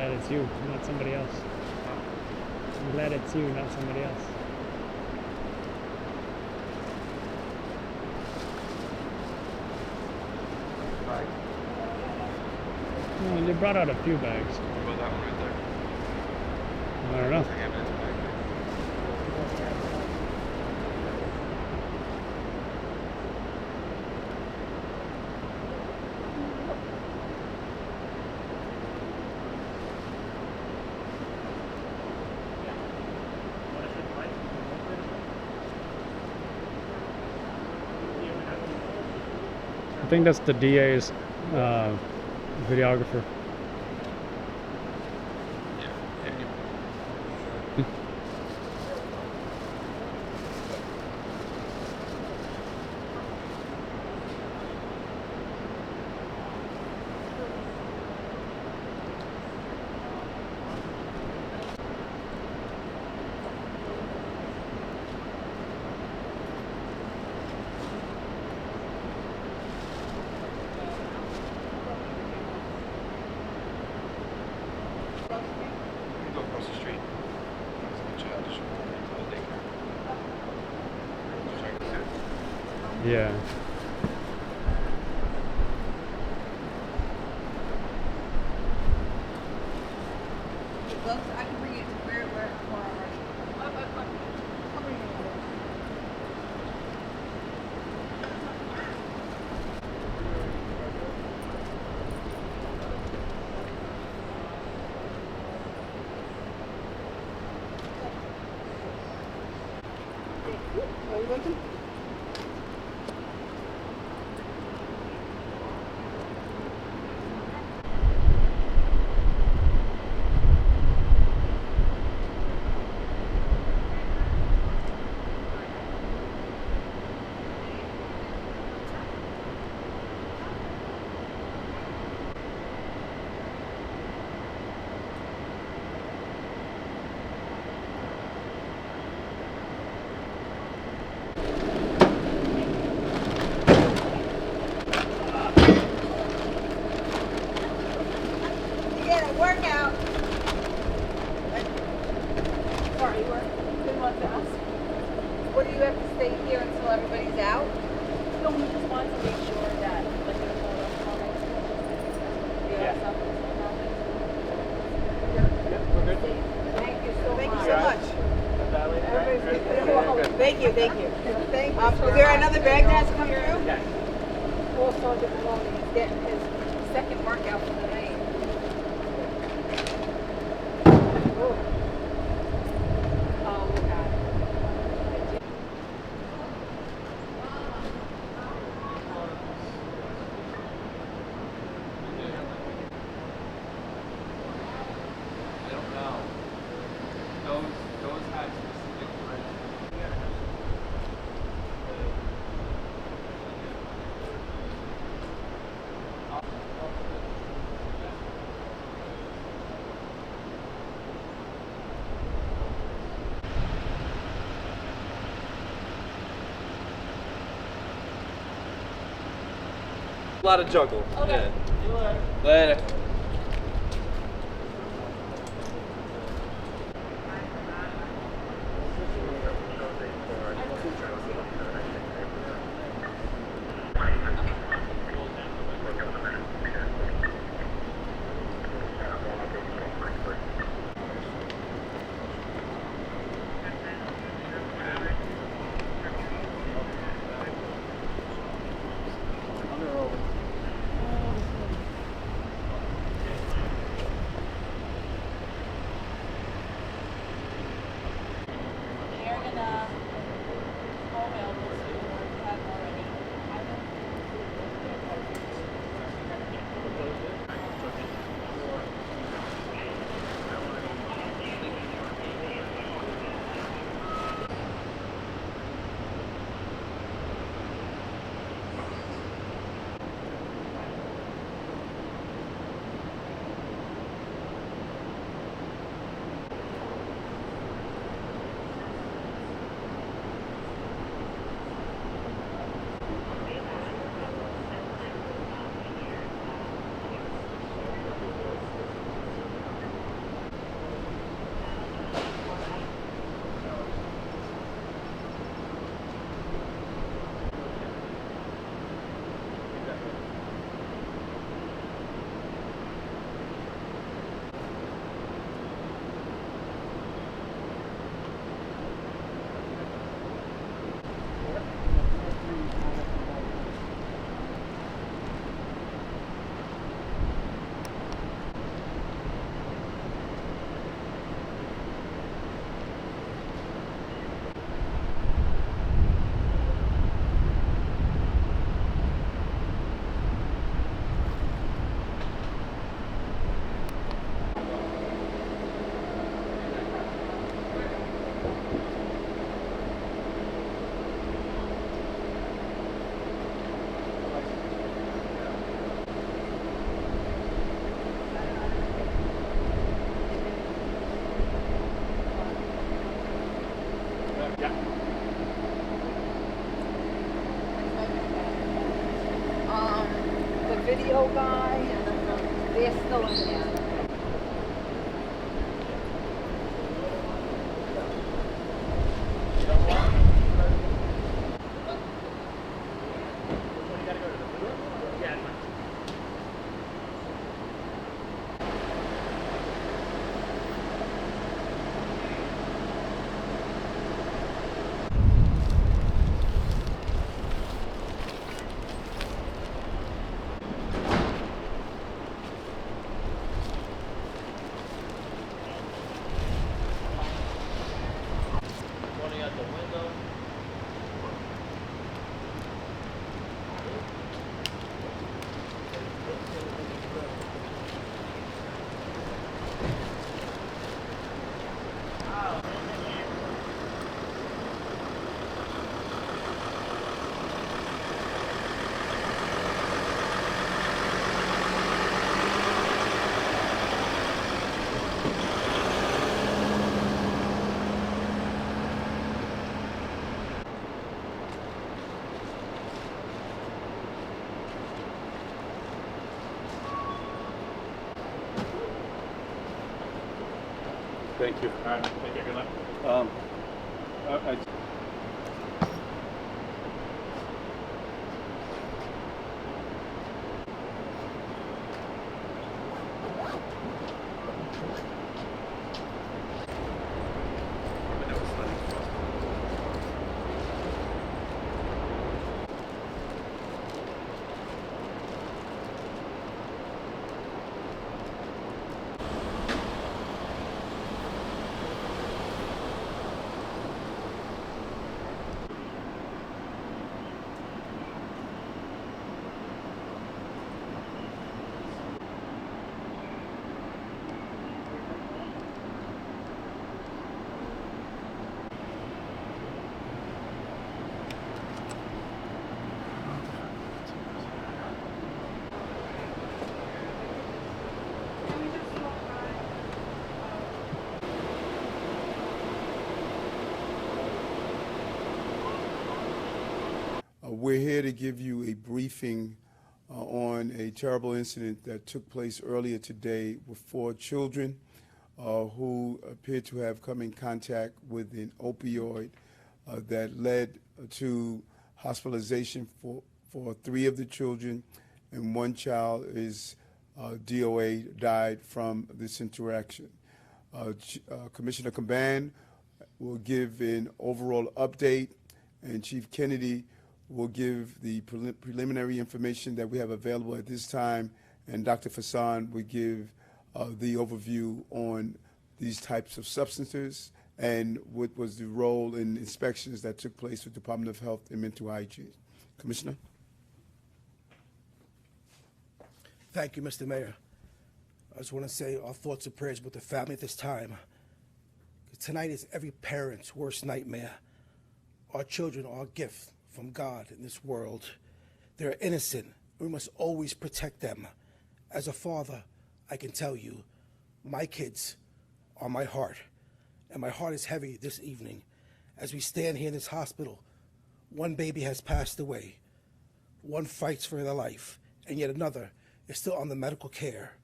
glad it's you, not somebody else. I'm glad it's you, not somebody else. Bag. Well, they brought out a few bags. What about that one right there? I don't know. Like evidence bag. I think that's the DA's videographer. Go across the street. There's a child to the daycare. Just trying to sit. Yeah. I can bring it to where already. I'll bring it over. Are you looking? Workout. Sorry, you didn't want to ask. What do you have to stay here until everybody's out? No, we just wanted to make sure that, like, there's no electronics. Yeah. We're good. Thank you so much. Good. Thank you. Thank you. Is there another bag that's come through? Yes. Paul Sergeant Maloney is getting his second workout for the night. Oh, God. I don't know. Those have specific A lot of juggle. Okay. Yeah. Later. going down. Thank you. All right, take care. Good luck. We're here to give you a briefing on a terrible incident that took place earlier today with 4 children who appear to have come in contact with an opioid that led to hospitalization for 3 of the children, and 1 child is DOA, died from this interaction. Commissioner Caban will give an overall update, and Chief Kennedy will give the preliminary information that we have available at this time, and Dr. Fassan will give the overview on these types of substances and what was the role in inspections that took place with the Department of Health and Mental Hygiene. Commissioner? Thank you, Mr. Mayor. I just want to say our thoughts and prayers with the family at this time. Tonight is every parent's worst nightmare. Our children are a gift from God in this world. They're innocent. We must always protect them. As a father, I can tell you, my kids are my heart, and my heart is heavy this evening. As we stand here in this hospital, 1 baby has passed away, 1 fights for their life, and yet another is still under medical care.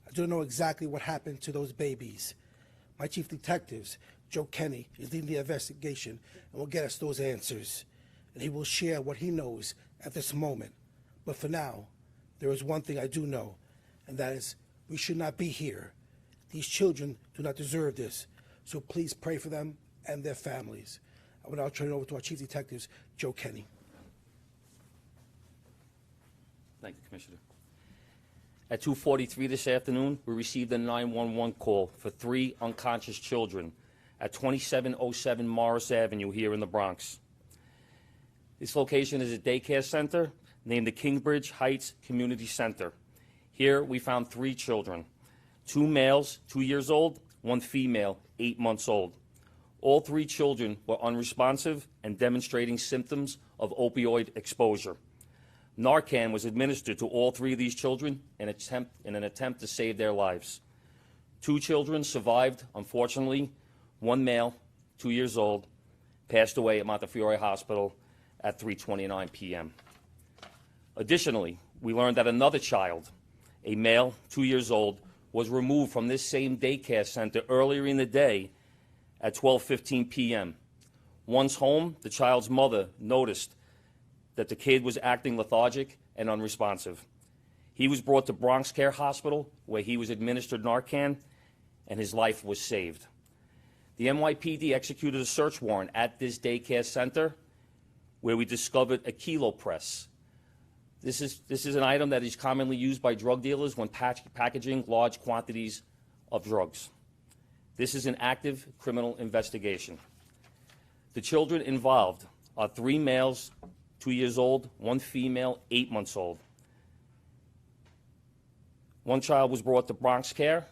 I don't know exactly what happened to those babies. My chief detectives, Joe Kenny, is leading the investigation and will get us those answers. And he will share what he knows at this moment. But for now, there is one thing I do know, and that is we should not be here. These children do not deserve this, so please pray for them and their families. I will now turn it over to our Chief Detectives, Joe Kenny. Thank you, Commissioner. At 2:43 this afternoon, we received a 911 call for 3 unconscious children at 2707 Morris Avenue here in the Bronx. This location is a daycare center named the Kingsbridge Heights Community Center. Here we found 3 children, 2 males, 2 years old, 1 female, 8 months old. All 3 children were unresponsive and demonstrating symptoms of opioid exposure. Narcan was administered to all 3 of these children in an attempt to save their lives. 2 children survived, unfortunately. 1 male, 2 years old, passed away at Montefiore Hospital at 3:29 p.m. Additionally, we learned that another child, a male, 2 years old, was removed from this same daycare center earlier in the day at 12:15 p.m. Once home, the child's mother noticed that the kid was acting lethargic and unresponsive. He was brought to BronxCare Hospital, where he was administered Narcan, and his life was saved. The NYPD executed a search warrant at this daycare center, where we discovered a kilo press. This is an item that is commonly used by drug dealers when packaging large quantities of drugs. This is an active criminal investigation. The children involved are 3 males, 2 years old, 1 female, 8 months old. 1 child was brought to BronxCare.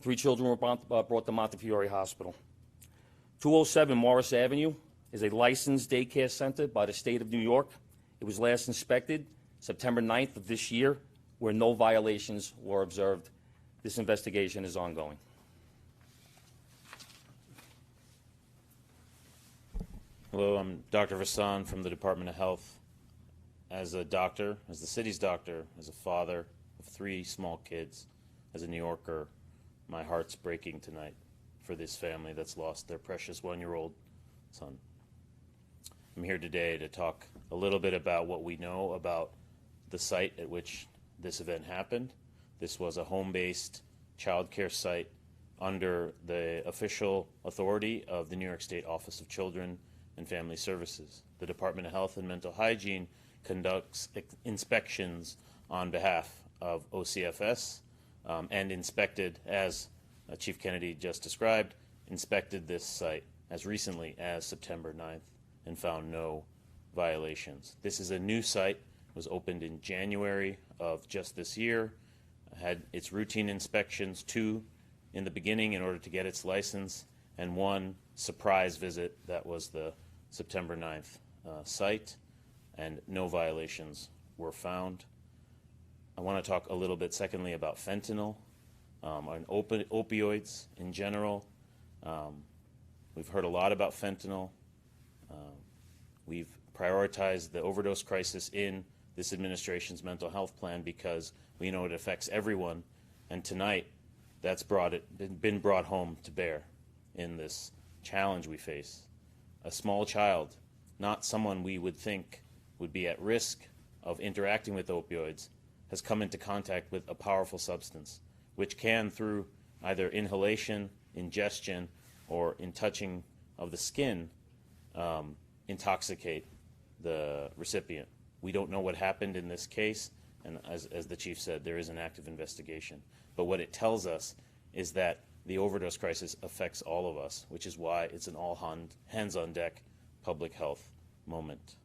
3 children were brought to Montefiore Hospital. 207 Morris Avenue is a licensed daycare center by the state of New York. It was last inspected September 9th of this year, where no violations were observed. This investigation is ongoing. Hello, I'm Dr. Vassan from the Department of Health. As a doctor, as the city's doctor, as a father of 3 small kids, as a New Yorker, my heart's breaking tonight for this family that's lost their precious 1-year-old son. I'm here today to talk a little bit about what we know about the site at which this event happened. This was a home-based child care site under the official authority of the New York State Office of Children and Family Services. The Department of Health and Mental Hygiene conducts inspections on behalf of OCFS and inspected, as Chief Kennedy just described, inspected this site as recently as September 9th and found no violations. This is a new site, was opened in January of just this year, had its routine inspections, 2 in the beginning in order to get its license, and 1 surprise visit that was the September 9th site, and no violations were found. I want to talk a little bit, secondly, about fentanyl and opioids in general. We've heard a lot about fentanyl. We've prioritized the overdose crisis in this administration's mental health plan because we know it affects everyone, and tonight that's been brought home to bear in this challenge we face. A small child, not someone we would think would be at risk of interacting with opioids, has come into contact with a powerful substance, which can, through either inhalation, ingestion, or in touching of the skin, intoxicate the recipient. We don't know what happened in this case, and as the chief said, there is an active investigation. But what it tells us is that the overdose crisis affects all of us, which is why it's an all hands on deck public health moment.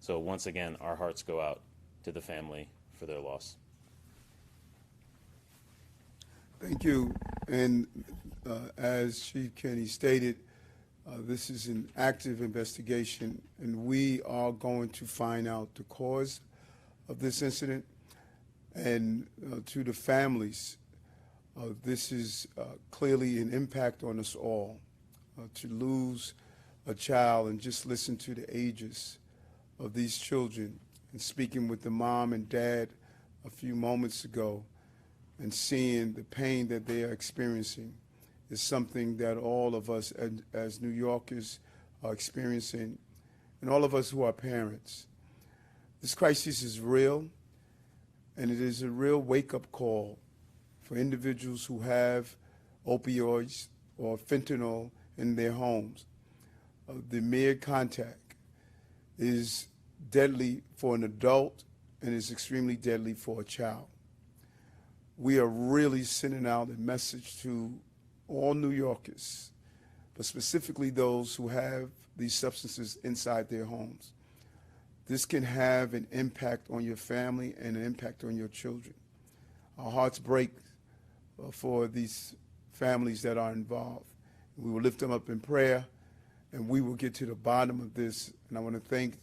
So once again, our hearts go out to the family for their loss. Thank you. And as Chief Kenny stated, this is an active investigation, and we are going to find out the cause of this incident. And to the families, this is clearly an impact on us all. To lose a child and just listen to the ages of these children, and speaking with the mom and dad a few moments ago and seeing the pain that they are experiencing is something that all of us as New Yorkers are experiencing, and all of us who are parents. This crisis is real, and it is a real wake-up call for individuals who have opioids or fentanyl in their homes. The mere contact is deadly for an adult and is extremely deadly for a child. We are really sending out a message to all New Yorkers, but specifically those who have these substances inside their homes. This can have an impact on your family and an impact on your children. Our hearts break for these families that are involved. We will lift them up in prayer, and we will get to the bottom of this. And I want to thank